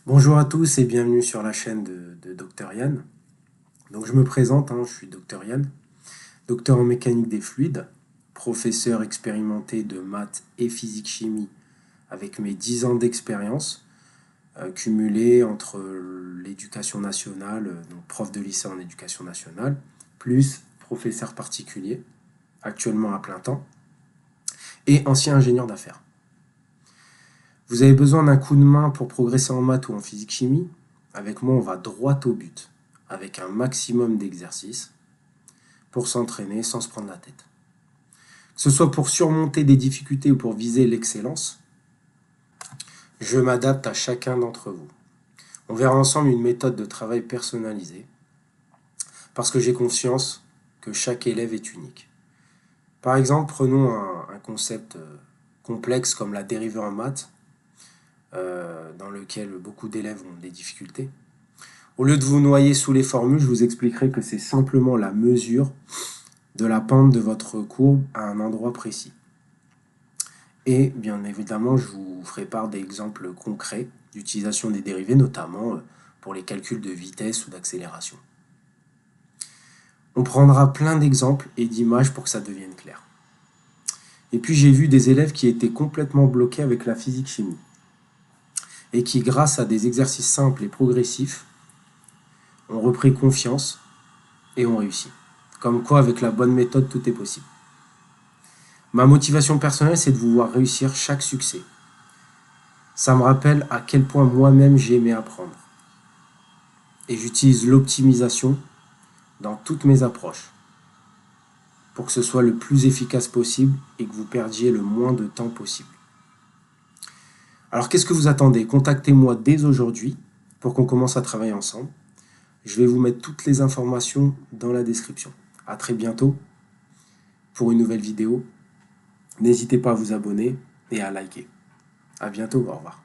Bonjour à tous et bienvenue sur la chaîne de Dr Yann. Donc je me présente, je suis Dr Yann, docteur en mécanique des fluides, professeur expérimenté de maths et physique-chimie avec mes 10 ans d'expérience cumulés entre l'éducation nationale, donc prof de lycée en éducation nationale, plus professeur particulier, actuellement à plein temps, et ancien ingénieur d'affaires. Vous avez besoin d'un coup de main pour progresser en maths ou en physique-chimie? Avec moi, on va droit au but, avec un maximum d'exercices, pour s'entraîner sans se prendre la tête. Que ce soit pour surmonter des difficultés ou pour viser l'excellence, je m'adapte à chacun d'entre vous. On verra ensemble une méthode de travail personnalisée, parce que j'ai conscience que chaque élève est unique. Par exemple, prenons un concept complexe comme la dérivée en maths, dans lequel beaucoup d'élèves ont des difficultés. Au lieu de vous noyer sous les formules, je vous expliquerai que c'est simplement la mesure de la pente de votre courbe à un endroit précis. Et bien évidemment, je vous ferai part d'exemples concrets d'utilisation des dérivés, notamment pour les calculs de vitesse ou d'accélération. On prendra plein d'exemples et d'images pour que ça devienne clair. Et puis j'ai vu des élèves qui étaient complètement bloqués avec la physique-chimie et qui, grâce à des exercices simples et progressifs, ont repris confiance et ont réussi. Comme quoi, avec la bonne méthode, tout est possible. Ma motivation personnelle, c'est de vous voir réussir chaque succès. Ça me rappelle à quel point moi-même j'ai aimé apprendre. Et j'utilise l'optimisation dans toutes mes approches pour que ce soit le plus efficace possible et que vous perdiez le moins de temps possible. Alors qu'est-ce que vous attendez? Contactez-moi dès aujourd'hui pour qu'on commence à travailler ensemble. Je vais vous mettre toutes les informations dans la description. À très bientôt pour une nouvelle vidéo. N'hésitez pas à vous abonner et à liker. À bientôt, au revoir.